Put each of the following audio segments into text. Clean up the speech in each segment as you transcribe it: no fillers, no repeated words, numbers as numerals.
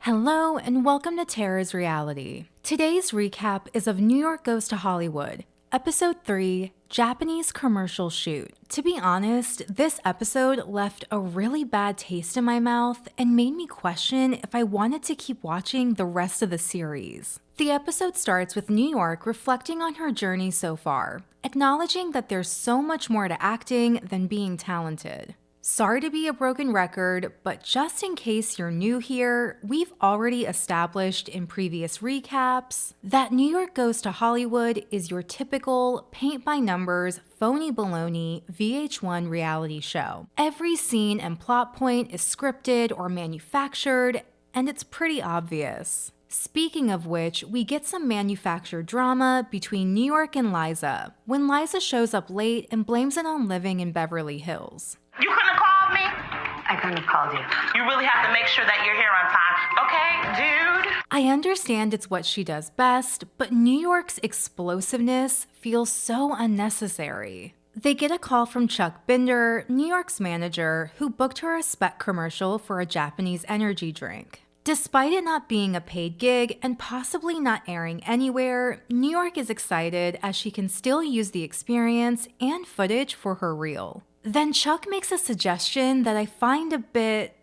Hello and welcome to Tara's Reality. Today's recap is of New York Goes to Hollywood, Episode 3, Japanese Commercial Shoot. To be honest, this episode left a really bad taste in my mouth and made me question if I wanted to keep watching the rest of the series. The episode starts with New York reflecting on her journey so far, acknowledging that there's so much more to acting than being talented. Sorry to be a broken record, but just in case you're new here, we've already established in previous recaps that New York Goes to Hollywood is your typical paint-by-numbers, phony baloney VH1 reality show. Every scene and plot point is scripted or manufactured, and it's pretty obvious. Speaking of which, we get some manufactured drama between New York and Liza, when Liza shows up late and blames it on living in Beverly Hills. You couldn't have called me? I couldn't have called you. You really have to make sure that you're here on time. Okay, dude? I understand it's what she does best, but New York's explosiveness feels so unnecessary. They get a call from Chuck Binder, New York's manager, who booked her a spec commercial for a Japanese energy drink. Despite it not being a paid gig and possibly not airing anywhere, New York is excited as she can still use the experience and footage for her reel. Then Chuck makes a suggestion that I find a bit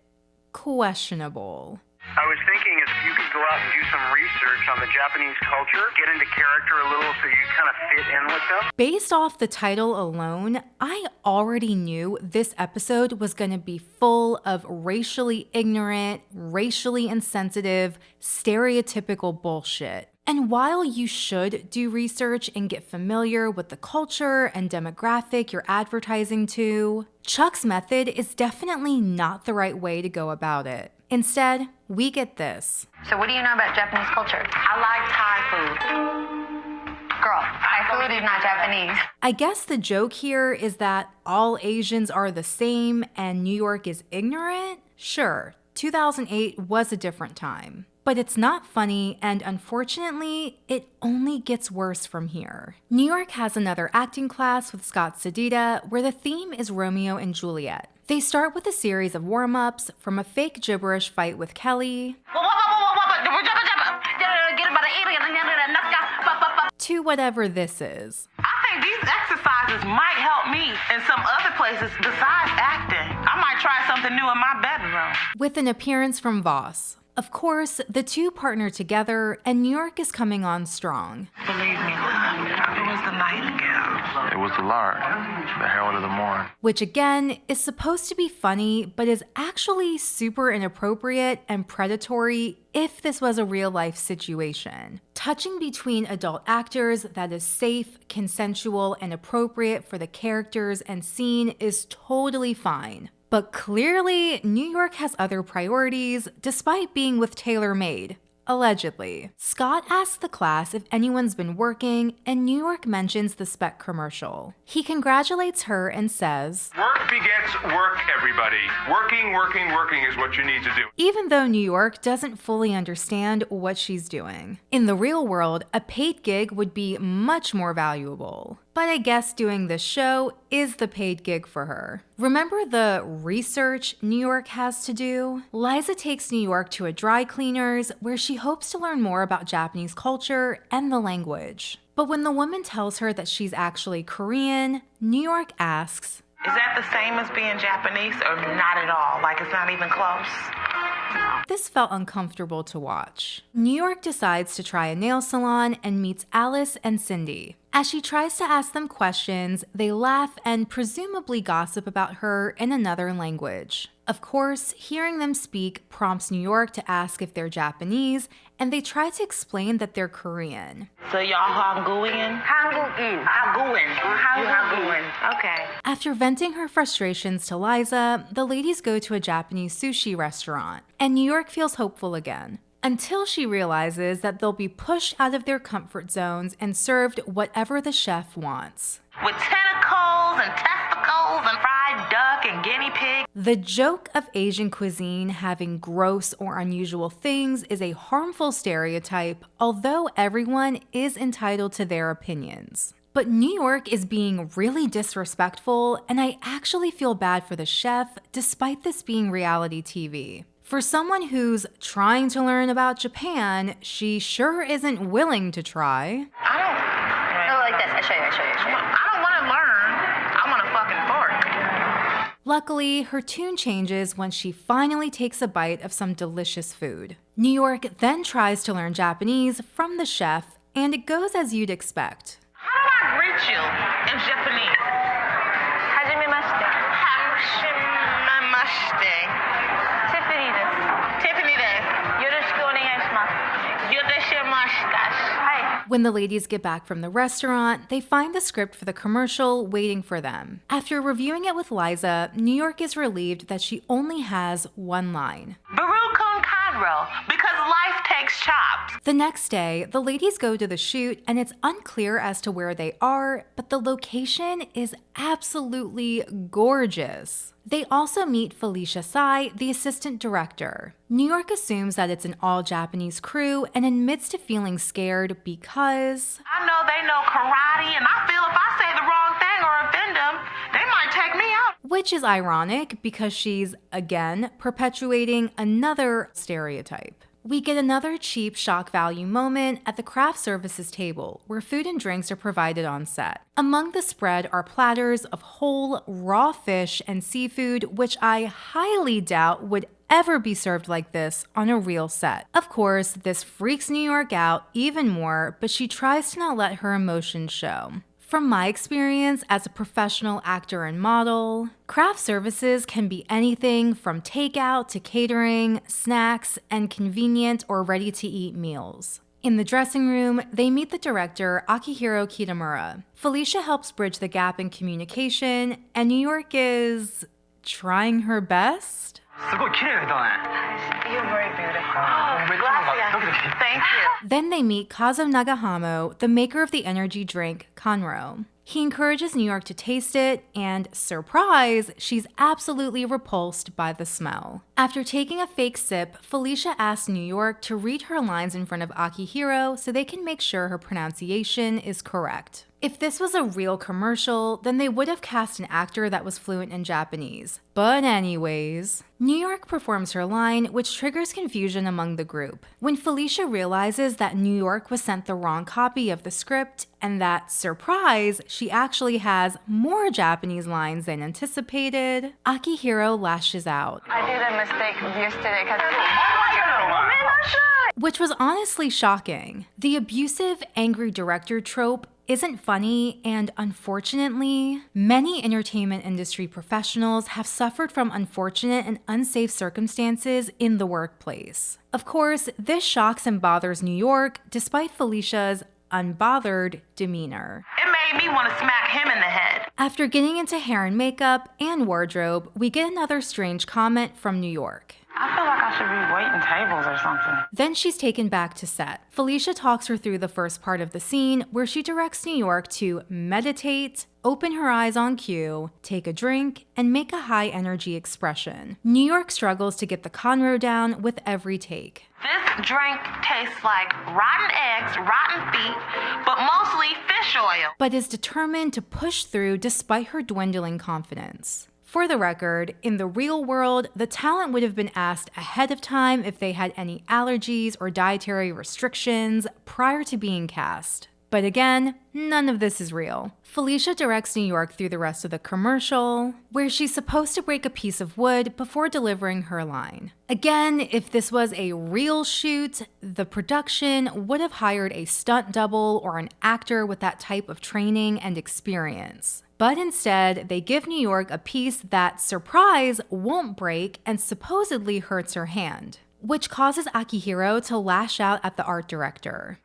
questionable. I was thinking if you could go out and do some research on the Japanese culture, get into character a little so you kind of fit in with them. Based off the title alone, I already knew this episode was going to be full of racially ignorant, racially insensitive, stereotypical bullshit. And while you should do research and get familiar with the culture and demographic you're advertising to, Chuck's method is definitely not the right way to go about it. Instead, we get this. So what do you know about Japanese culture? I like Thai food. Girl, Thai food is not Japanese. I guess the joke here is that all Asians are the same and New York is ignorant? Sure, 2008 was a different time. But it's not funny, and unfortunately, it only gets worse from here. New York has another acting class with Scott Sedita, where the theme is Romeo and Juliet. They start with a series of warm-ups, from a fake gibberish fight with Kelly to whatever this is. I think these exercises might help me in some other places besides acting. I might try something new in my bedroom. With an appearance from Voss. Of course, the two partner together, and New York is coming on strong. Believe me, love, it was the nightingale. It was the lark, the herald of the morn. Which again, is supposed to be funny, but is actually super inappropriate and predatory if this was a real-life situation. Touching between adult actors that is safe, consensual, and appropriate for the characters and scene is totally fine. But clearly, New York has other priorities, despite being with TaylorMade. Allegedly. Scott asks the class if anyone's been working, and New York mentions the spec commercial. He congratulates her and says, Work begets work, everybody. Working is what you need to do. Even though New York doesn't fully understand what she's doing. In the real world, a paid gig would be much more valuable. But I guess doing this show is the paid gig for her. Remember the research New York has to do? Liza takes New York to a dry cleaner's where she hopes to learn more about Japanese culture and the language. But when the woman tells her that she's actually Korean, New York asks, Is that the same as being Japanese or not at all? Like it's not even close? This felt uncomfortable to watch. New York decides to try a nail salon and meets Alice and Cindy. As she tries to ask them questions, they laugh and presumably gossip about her in another language. Of course, hearing them speak prompts New York to ask if they're Japanese, and they try to explain that they're Korean. So y'all Hangguian? Hangguin. Hangguin. Okay. After venting her frustrations to Liza, the ladies go to a Japanese sushi restaurant, and New York feels hopeful again. Until she realizes that they'll be pushed out of their comfort zones and served whatever the chef wants. With tentacles and testicles and fried duck and guinea pig. The joke of Asian cuisine having gross or unusual things is a harmful stereotype, although everyone is entitled to their opinions. But New York is being really disrespectful, and I actually feel bad for the chef, despite this being reality TV. For someone who's trying to learn about Japan, she sure isn't willing to try. No, like this. I show you. I don't want to learn. I want a fucking fork. Luckily, her tune changes when she finally takes a bite of some delicious food. New York then tries to learn Japanese from the chef, and it goes as you'd expect. How do I greet you in Japanese? Hajimemashite. Hashimamashite. Tiffany desu. Tiffany desu. Yoroshiku onegaishimasu. Yoroshimasu. Hi. When the ladies get back from the restaurant, they find the script for the commercial waiting for them. After reviewing it with Liza, New York is relieved that she only has one line. Baruch Conroe, because life takes chops. The next day, the ladies go to the shoot, and it's unclear as to where they are, but the location is absolutely gorgeous. They also meet Felicia Tsai, the assistant director. New York assumes that it's an all-Japanese crew and admits to feeling scared because I know they know karate, and I feel if I say the wrong thing or offend them, they might take me out. which is ironic because she's, again, perpetuating another stereotype. We get another cheap shock value moment at the craft services table, where food and drinks are provided on set. Among the spread are platters of whole, raw fish and seafood, which I highly doubt would ever be served like this on a real set. Of course, this freaks New York out even more, but she tries to not let her emotions show. From my experience as a professional actor and model, craft services can be anything from takeout to catering, snacks, and convenient or ready-to-eat meals. In the dressing room, they meet the director, Akihiro Kitamura. Felicia helps bridge the gap in communication, and New York is trying her best. You're very beautiful. Thank you. Then they meet Kazo Nagahamo, the maker of the energy drink Conroe. He encourages New York to taste it, and surprise, she's absolutely repulsed by the smell. After taking a fake sip, Felicia asks New York to read her lines in front of Akihiro so they can make sure her pronunciation is correct. If this was a real commercial, then they would have cast an actor that was fluent in Japanese. But anyways, New York performs her line, which triggers confusion among the group. When Felicia realizes that New York was sent the wrong copy of the script, and that, surprise, she actually has more Japanese lines than anticipated, Akihiro lashes out. I did a mistake yesterday. Which was honestly shocking. The abusive, angry director trope isn't funny, and unfortunately, many entertainment industry professionals have suffered from unfortunate and unsafe circumstances in the workplace. Of course, this shocks and bothers New York, despite Felicia's unbothered demeanor. It made me want to smack him in the head. After getting into hair and makeup and wardrobe, we get another strange comment from New York. I feel like I should be waiting tables or something. Then she's taken back to set. Felicia talks her through the first part of the scene, where she directs New York to meditate, open her eyes on cue, take a drink, and make a high-energy expression. New York struggles to get the Conroe down with every take. This drink tastes like rotten eggs, rotten feet, but mostly fish oil. But is determined to push through despite her dwindling confidence. For the record, in the real world, the talent would have been asked ahead of time if they had any allergies or dietary restrictions prior to being cast. But again, none of this is real. Felicia directs New York through the rest of the commercial, where she's supposed to break a piece of wood before delivering her line. Again, if this was a real shoot, the production would have hired a stunt double or an actor with that type of training and experience. But instead, they give New York a piece that, surprise, won't break and supposedly hurts her hand, which causes Akihiro to lash out at the art director.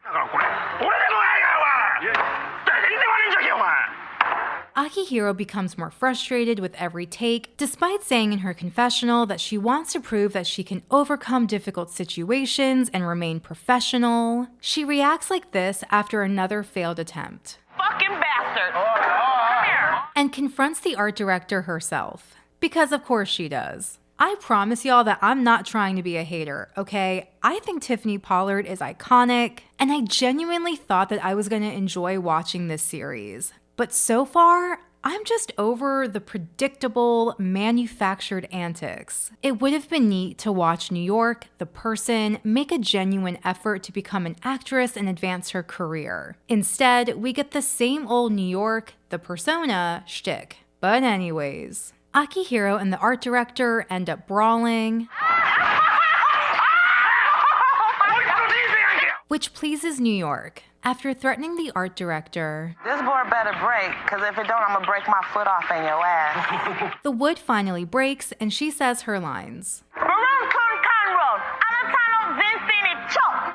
Akihiro becomes more frustrated with every take, despite saying in her confessional that she wants to prove that she can overcome difficult situations and remain professional. She reacts like this after another failed attempt. Fucking bastard. Come here. And confronts the art director herself. Because of course she does. I promise y'all that I'm not trying to be a hater, okay? I think Tiffany Pollard is iconic, and I genuinely thought that I was going to enjoy watching this series. But so far, I'm just over the predictable, manufactured antics. It would have been neat to watch New York, the person, make a genuine effort to become an actress and advance her career. Instead, we get the same old New York, the persona, shtick. But anyways, Akihiro and the art director end up brawling, which pleases New York. After threatening the art director, This board better break, because if it don't, I'm going to break my foot off in your ass. the wood finally breaks and she says her lines.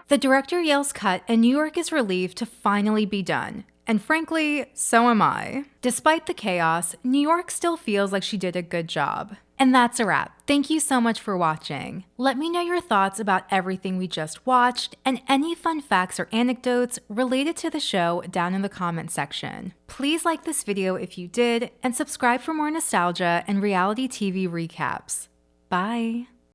The director yells cut and New York is relieved to finally be done. And frankly, so am I. Despite the chaos, New York still feels like she did a good job. And that's a wrap. Thank you so much for watching. Let me know your thoughts about everything we just watched and any fun facts or anecdotes related to the show down in the comment section. Please like this video if you did and subscribe for more nostalgia and reality TV recaps. Bye.